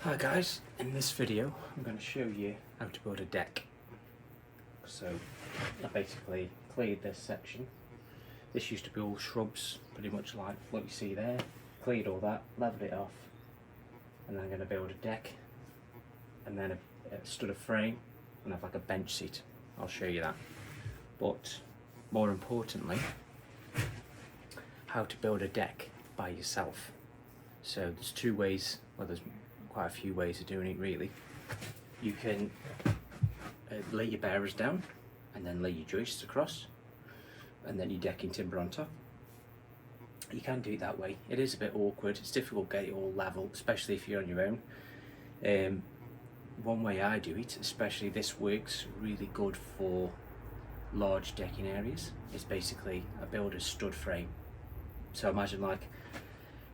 Hi guys, in this video I'm going to show you how to build a deck. So I basically cleared this section. This used to be all shrubs, pretty much like what you see there. Cleared all that, leveled it off, and then I'm going to build a deck and then a stud of frame and have like a bench seat. I'll show you that. But more importantly, how to build a deck by yourself. So there's two ways, well there's quite a few ways of doing it really. You can lay your bearers down and then lay your joists across and then your decking timber on top. You can do it that way. It is a bit awkward, it's difficult to get it all level, especially if you're on your own. One way I do it, especially this works really good for large decking areas, is basically I build a stud frame. So imagine like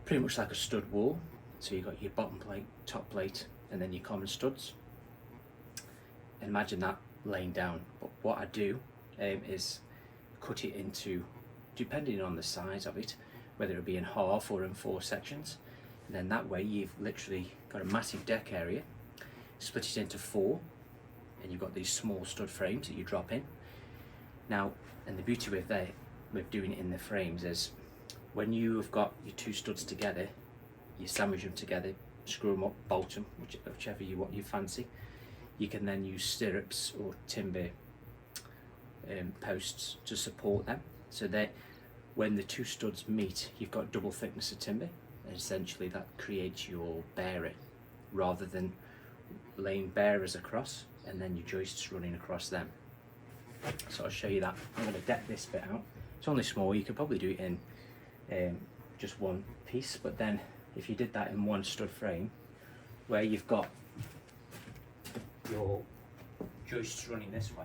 pretty much like a stud wall. So you've got your bottom plate, top plate, and then your common studs. And imagine that laying down. But what I do is cut it into, depending on the size of it, whether it be in half or in 4 sections. And then that way you've literally got a massive deck area, split it into 4, and you've got these small stud frames that you drop in. Now, and the beauty with doing it in the frames is when you've got your 2 studs together, you sandwich them together, screw them up, bolt them, whichever you fancy. You can then use stirrups or timber posts to support them. So that when the 2 studs meet, you've got double thickness of timber, and essentially that creates your bearer, rather than laying bearers across and then your joists running across them. So I'll show you that. I'm going to deck this bit out. It's only small, you could probably do it in just one piece, but then if you did that in one stud frame, where you've got your joists running this way,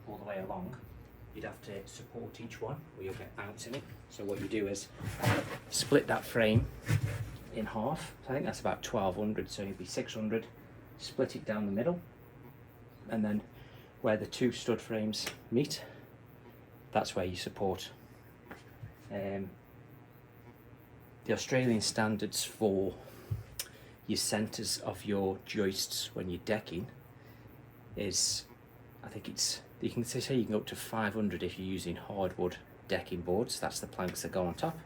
all the way along, you'd have to support each one or you'll get bounce in it. So what you do is split that frame in half. So I think that's about 1200, so it'd be 600, split it down the middle, and then where the 2 stud frames meet, that's where you support. The Australian standards for your centres of your joists when you're decking is, I think it's, you can say you can go up to 500 if you're using hardwood decking boards. That's the planks that go on top.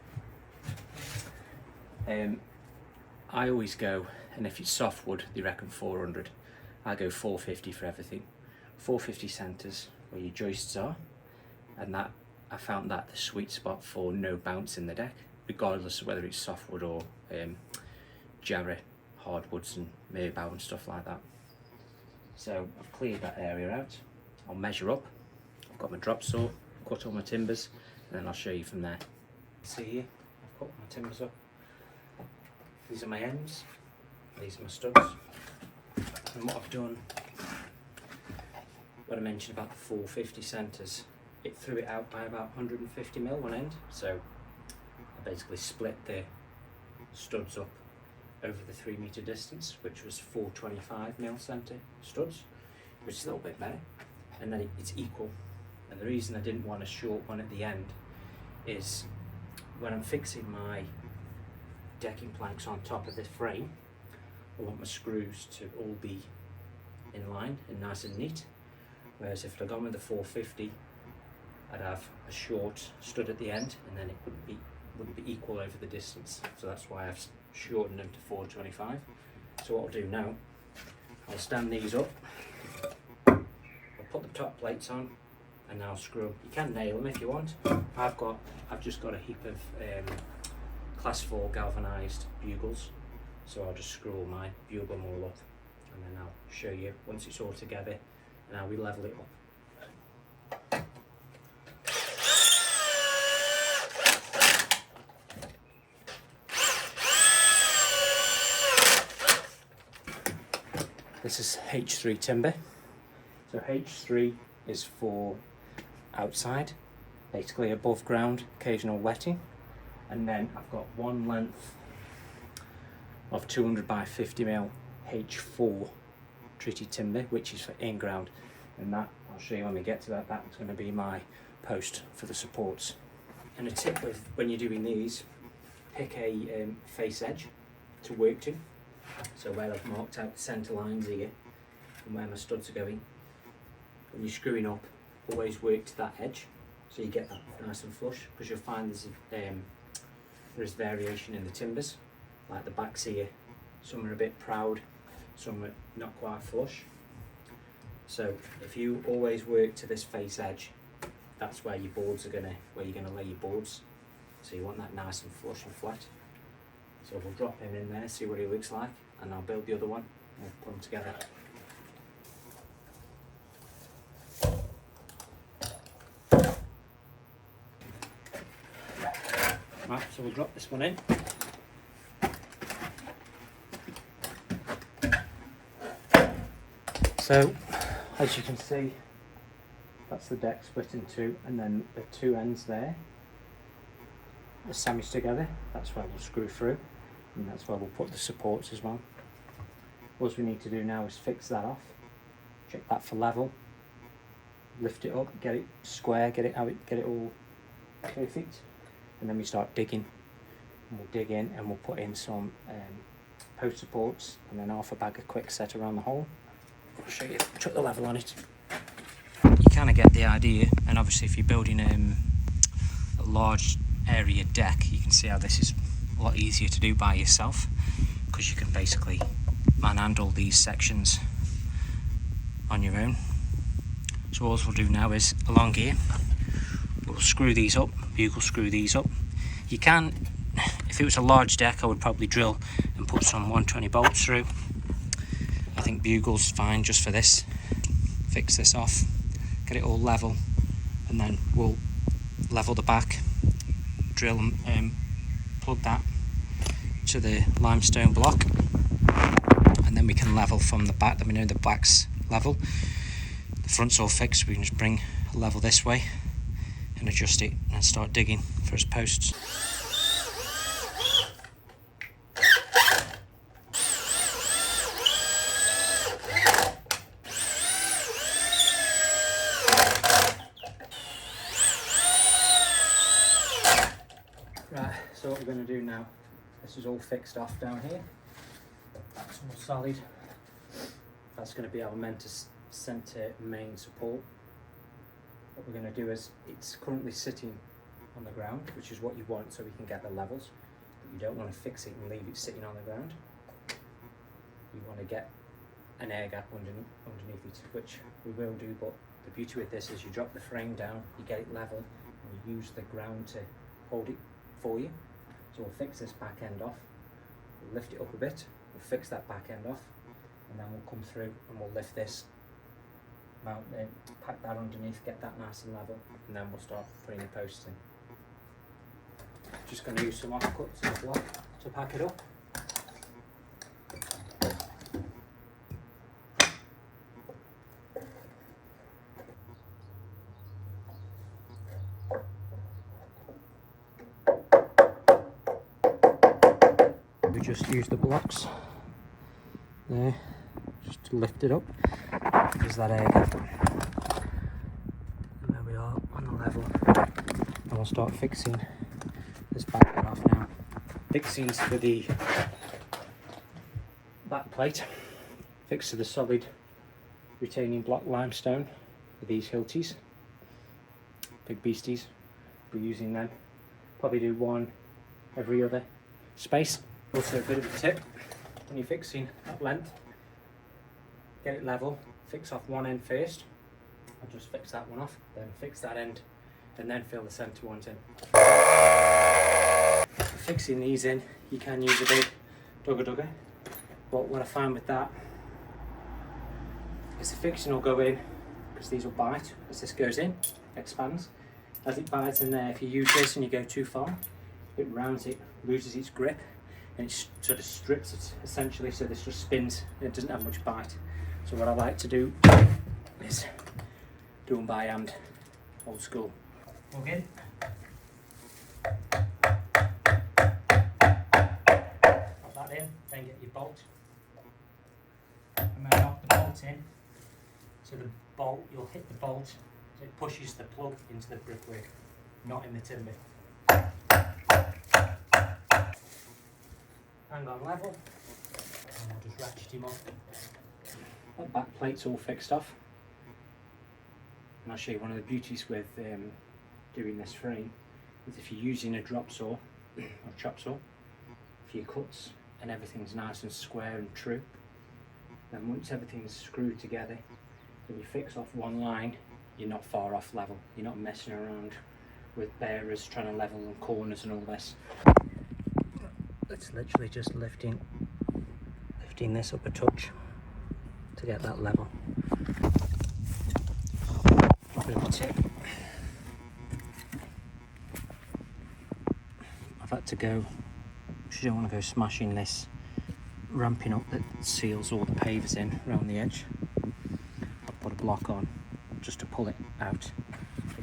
I always go, and if it's softwood, they reckon 400. I go 450 for everything. 450 centres where your joists are, and that I found that the sweet spot for no bounce in the deck, regardless of whether it's softwood or jarrah, hardwoods and meerbow and stuff like that. So I've cleared that area out. I'll measure up. I've got my drop saw, cut all my timbers, and then I'll show you from there. See here, I've cut my timbers up. These are my ends, these are my studs. And what I've done, what I mentioned about the 450 centres, it threw it out by about 150mm one end. So I basically split the studs up over the 3 metre distance, which was 425mm centre studs, which is a little bit better, and then it's equal. And the reason I didn't want a short one at the end is when I'm fixing my decking planks on top of this frame, I want my screws to all be in line and nice and neat, whereas if I'd gone with the 450, I'd have a short stud at the end and then it wouldn't be equal over the distance. So that's why I've shortened them to 425. So what I'll do now, I'll stand these up, I'll put the top plates on, and I'll screw them. You can nail them if you want. I've just got a heap of class 4 galvanised bugles, so I'll just screw all mine, bugle them all up, and then I'll show you once it's all together and how we level it up. This is H3 timber. So H3 is for outside, basically above ground, occasional wetting. And then I've got one length of 200 by 50mm H4 treated timber, which is for in-ground. And that, I'll show you when we get to that, that's going to be my post for the supports. And a tip with when you're doing these, pick a face edge to work to. So where I've marked out the centre lines here and where my studs are going, when you're screwing up, always work to that edge so you get that nice and flush, because you'll find there's variation in the timbers, like the backs here, some are a bit proud, some are not quite flush. So if you always work to this face edge, that's where your boards are where you're gonna lay your boards. So you want that nice and flush and flat. So we'll drop him in there, see what he looks like, and I'll build the other one and we'll put them together. Right, so we'll drop this one in. So, as you can see, that's the deck split in two, and then the two ends there, the semis together, that's where we'll screw through, and that's where we'll put the supports as well. What we need to do now is fix that off, check that for level, lift it up, get it square, get it all perfect, and then we start digging. And we'll dig in and we'll put in some post supports and then half a bag of quick set around the hole. I'll show you, chuck the level on it. You kind of get the idea, and obviously if you're building a large area deck, you can see how this is a lot easier to do by yourself, because you can basically manhandle these sections on your own. So all we'll do now is along here, we'll screw these up, bugle screw these up. You can, if it was a large deck, I would probably drill and put some 120 bolts through. I think bugle's fine just for this. Fix this off, get it all level, and then we'll level the back, drill and plug that to the limestone block, and then we can level from the back. Let me know the back's level. The front's all fixed, we can just bring a level this way and adjust it and start digging for his posts. Right, so what we're going to do now, this is all fixed off down here, that's all solid, that's going to be our centre main support. What we're going to do is, it's currently sitting on the ground, which is what you want so we can get the levels, but you don't want to fix it and leave it sitting on the ground. You want to get an air gap underneath it, which we will do, but the beauty with this is you drop the frame down, you get it level, and you use the ground to hold it for you. So we'll fix this back end off, we'll lift it up a bit, we'll fix that back end off, and then we'll come through and we'll lift this, mount it, pack that underneath, get that nice and level, and then we'll start putting the posts in. Just going to use some offcuts and block to pack it up. We just use the blocks there, just to lift it up. There's that air gap. And there we are on the level. And we'll start fixing this back bit off now. Fixings for the back plate, fixed to the solid retaining block limestone with these Hiltis, big beasties. We're using them. Probably do one every other space. Also a bit of a tip, when you're fixing that length, get it level, fix off one end first. I'll just fix that one off, then fix that end, and then fill the centre ones in. For fixing these in, you can use a big dugger, but what I find with that is the fixing will go in, because these will bite as this goes in, expands. As it bites in there, if you use this and you go too far, it rounds it, loses its grip, and it sort of strips it essentially, so this just spins and it doesn't have much bite. So what I like to do is do them by hand, old school. Plug in. Pop that in, then get your bolt. And then knock the bolt in. So the bolt, you'll hit the bolt, so it pushes the plug into the brickwork, not in the timber. Hang on level. ratchet him up. That back plate's all fixed off. And I'll show you one of the beauties with doing this frame is if you're using a drop saw or chop saw for your cuts and everything's nice and square and true, then once everything's screwed together, when you fix off one line, you're not far off level. You're not messing around with bearers trying to level and corners and all this. It's literally just lifting this up a touch to get that level. Bit of a tip. I've had to go, because you don't want to go smashing this ramping up that seals all the pavers in around the edge. I'll put a block on just to pull it out.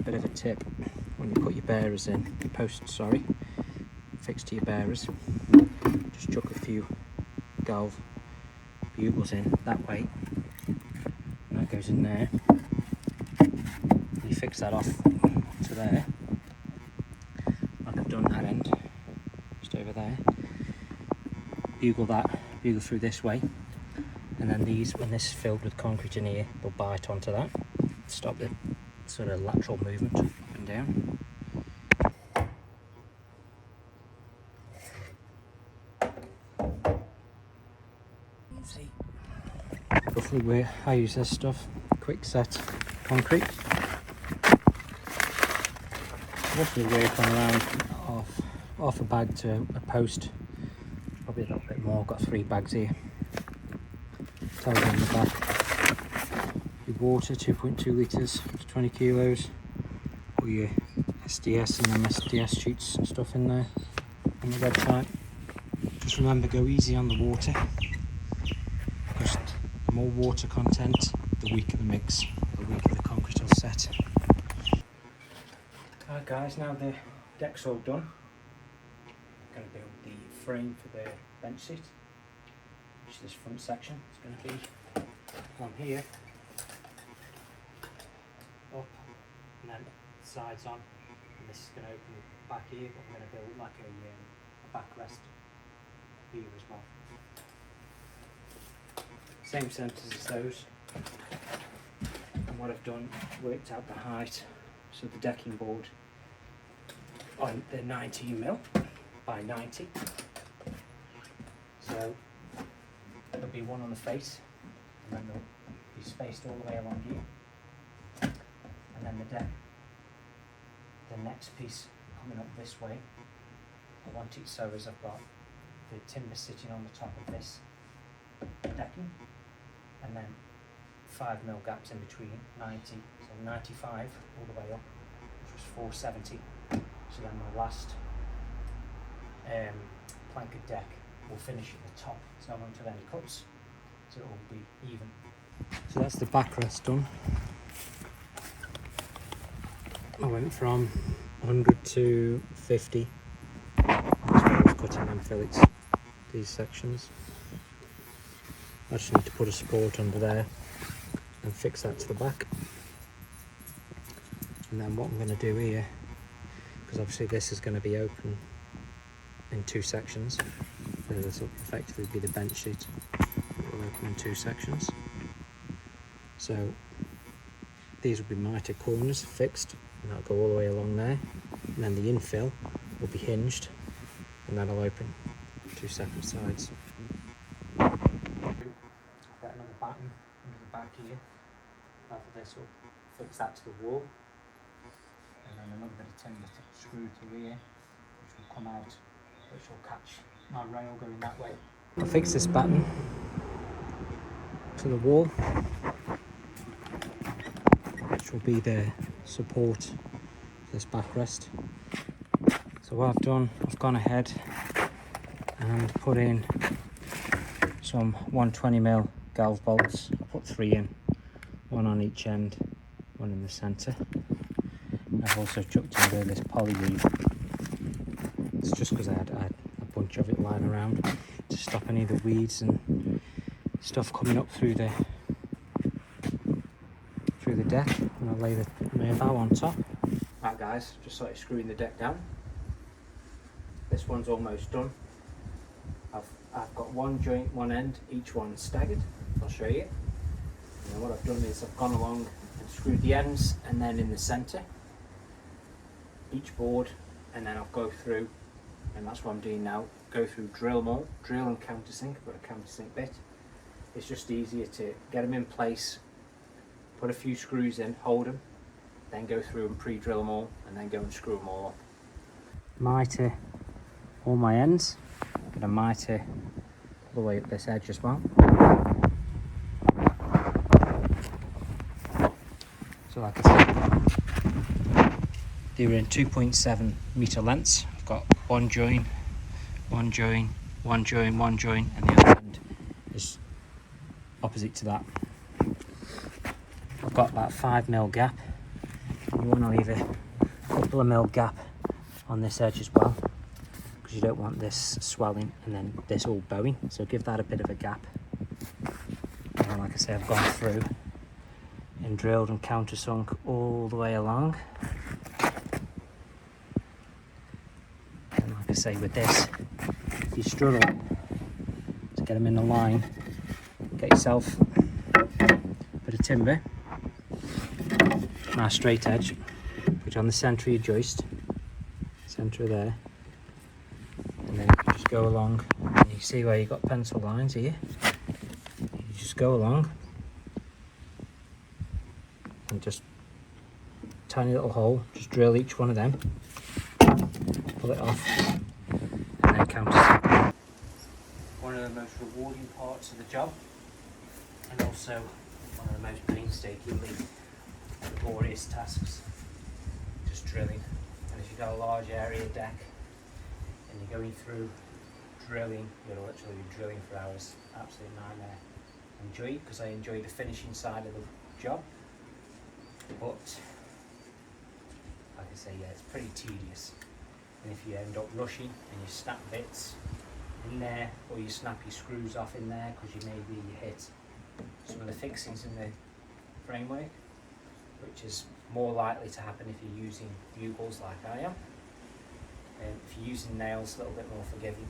A bit of a tip, when you put your bearers in, posts, sorry, fixed to your bearers, just chuck a few galv bugles in that way, and that goes in there. You fix that off to there, like I've done that end, just over there. Bugle through this way, and then these, when this is filled with concrete in here, they'll bite onto that, stop the sort of lateral movement up and down. See, roughly where I use this stuff, quick set concrete. Roughly weigh from around half a bag to a post, probably a little bit more. I've got 3 bags here. Tells you on the back. Your water, 2.2 litres to 20 kilos. Put your SDS and MSDS sheets and stuff in there on the website. Just remember, go easy on the water, because the more water content, the weaker the mix, the weaker the concrete will set. Alright guys, now the deck's all done, I'm going to build the frame for the bench seat, which is this front section. It's going to be on here, up, and then sides on, and this is going to open back here, but I'm going to build like a backrest here as well. Same centres as those, and what I've done, worked out the height, so the decking board on the 19mm by 90. So there'll be one on the face, and then they'll be spaced all the way along here. And then the next piece coming up this way, I want it so as I've got the timber sitting on the top of this decking, and then 5mm gaps in between, 90, so 95 all the way up, which was 470. So then my last plankered deck will finish at the top, so I won't have any cuts, so it will be even. So that's the backrest done. I went from 100 to 50 as well as cutting them fillets, these sections. I just need to put a support under there and fix that to the back. And then what I'm going to do here, because obviously this is going to be open in 2 sections, so this will effectively be the bench seat. It will open in 2 sections. So these will be mitre corners fixed, and that'll go all the way along there. And then the infill will be hinged, and that'll open 2 separate sides. Got another batten under the back here. After this will fix that to the wall. And then another bit of timber screwed through here, which will come out, which will catch my rail going that way. I'll fix this batten to the wall, which will be the support for this backrest. So what I've done, I've gone ahead and put in some 120mm galv bolts. I put 3 in, 1 on each end, 1 in the centre. I've also chucked in there this poly weave. It's just because I had a bunch of it lying around to stop any of the weeds and stuff coming up through the deck. And I'll lay the main bow on top. Right guys, just started screwing the deck down. This one's almost done. I've I've got one joint, one end, each one staggered. I'll show you. And then what I've done is I've gone along and screwed the ends, and then in the centre, each board, and then I'll go through, and that's what I'm doing now, go through, drill them all, drill and countersink. I've got a countersink bit. It's just easier to get them in place, put a few screws in, hold them, then go through and pre-drill them all, and then go and screw them all up. Mitre all my ends. I'm going to mitre all the way up this edge as well. So like I said, they're in 2.7 metre lengths. I've got one join, one join, one join, one join, and the other end is opposite to that. I've got about 5mm gap. You want to leave a couple of mil gap on this edge as well, because you don't want this swelling and then this all bowing, so give that a bit of a gap. And then, like I say, I've gone through and drilled and countersunk all the way along. And like I say, with this, if you struggle to get them in a line, get yourself a bit of timber, nice straight edge, put it on the centre of your joist, centre there, and then you just go along, and you see where you've got pencil lines here, you just go along and just tiny little hole, just drill each one of them, pull it off, and then countersink. One of the most rewarding parts of the job, and also one of the most painstakingly laborious tasks, just drilling. And if you've got a large area deck and you're going through drilling, you'll literally be drilling for hours. Absolute nightmare. Enjoy it, because I enjoy the finishing side of the job, but like I say, yeah, it's pretty tedious. And if you end up rushing and you snap bits in there, or you snap your screws off in there because you maybe hit some of the fixings in the framework, which is more likely to happen if you're using bugles like I am. And if you're using nails, a little bit more forgiving.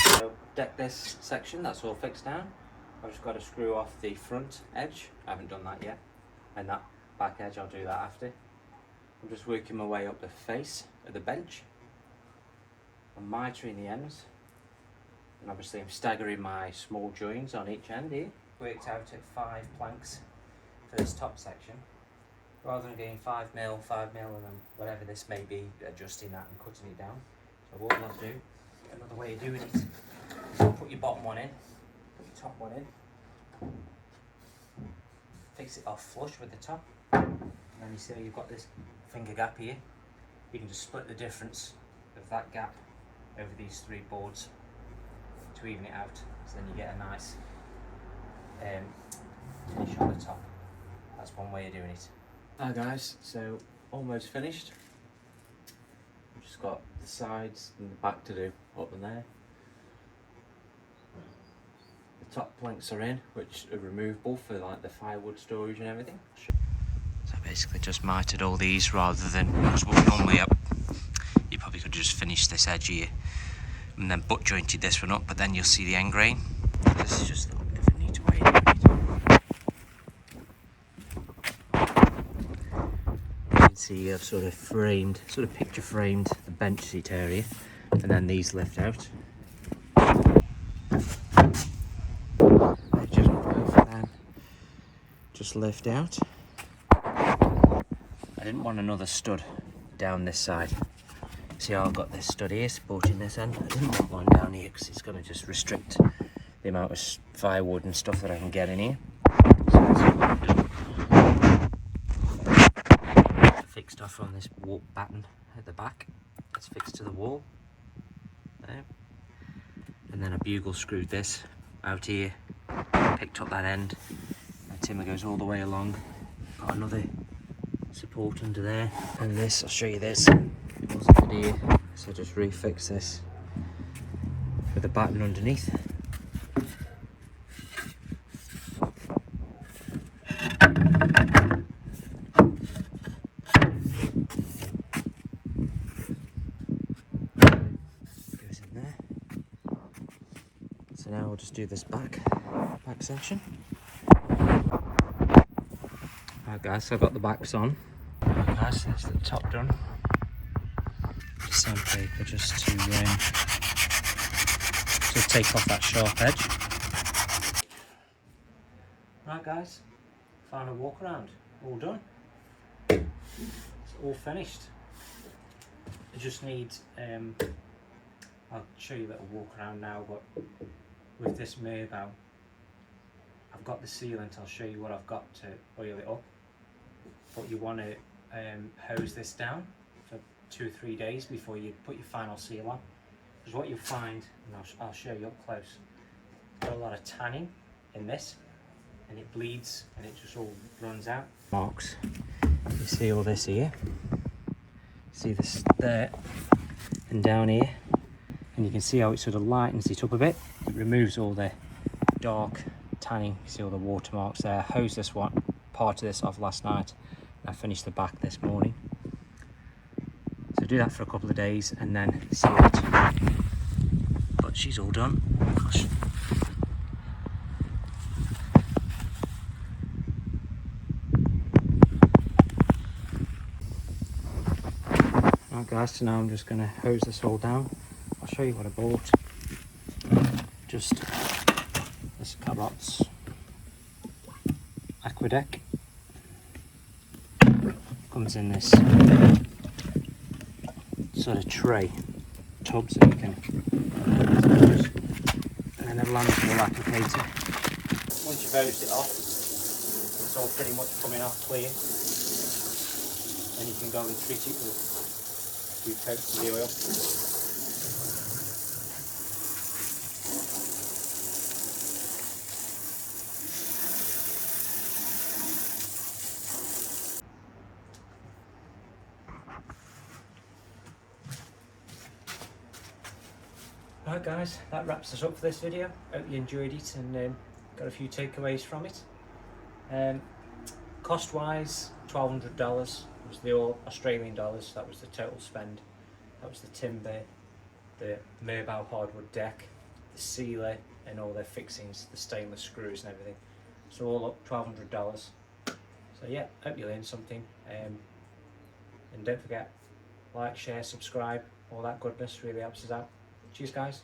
So deck this section, that's all fixed down. I've just got to screw off the front edge. I haven't done that yet. And that back edge, I'll do that after. I'm just working my way up the face of the bench. I'm mitering the ends. And obviously I'm staggering my small joins on each end here. Worked out at 5 planks for this top section. Rather than getting 5mm, and then whatever this may be, adjusting that and cutting it down. So what I'll do, another way of doing it, is put your bottom one in, put your top one in, fix it off flush with the top, and then you see you've got this finger gap here. You can just split the difference of that gap over these 3 boards to even it out, so then you get a nice finish on the top. That's one way of doing it. Hi guys, so almost finished. I've just got the sides and the back to do up and there. The top planks are in, which are removable for like the firewood storage and everything. So I basically just mitered all these rather than, because what normally you probably could just finish this edge here and then butt jointed this one up, but then you'll see the end grain. This is just a little bit of a neater way of doing it. You can see I've sort of picture framed the bench seat area, and then these lift out. They just both then just lift out. I didn't want another stud down this side. See how I've got this stud here supporting this end? I didn't want one down here because it's going to just restrict the amount of firewood and stuff that I can get in here. So it's fixed off on this warp batten at the back. It's fixed to the wall there. And then I bugle screwed this out here, picked up that end. My timber goes all the way along. Got another support under there, and this, I'll show you this. It wasn't good here, so just refix this with the batten underneath. So now we'll just do this back section. Right guys, so I've got the backs on. Right guys, there's the top done. Sandpaper just to take off that sharp edge. Right guys, final walk around, all done. It's all finished. I just need, I'll show you a little walk around now, but with this Meerbow, I've got the sealant. I'll show you what I've got to oil it up. But you want to hose this down for 2 or 3 days before you put your final seal on. Because what you'll find, and I'll show you up close, got a lot of tanning in this, and it bleeds and it just all runs out. Marks. You see all this here? See this there and down here, and you can see how it sort of lightens it up a bit. It removes all the dark tanning. You see all the watermarks there. I hosed this one, part of this off last night. I finished the back this morning. So do that for a couple of days and then seal it. But she's all done. Gosh. Right guys, so now I'm just going to hose this all down. I'll show you what I bought. Just this Cabot's Aqueduct. Comes in this sort of tray tub, so you can, and then a landfill applicator. Once you've hosed it off, it's all pretty much coming off clear. Then you can go and treat it with a few coats of the oil. Right guys, that wraps us up for this video. Hope you enjoyed it and got a few takeaways from it. Cost wise, $1,200 was the all Australian dollars. That was the total spend. That was the timber, the Meerbow hardwood deck, the sealer and all their fixings, the stainless screws and everything. So all up $1,200. So yeah, hope you learned something. And don't forget, like, share, subscribe, all that goodness really helps us out. Cheers guys.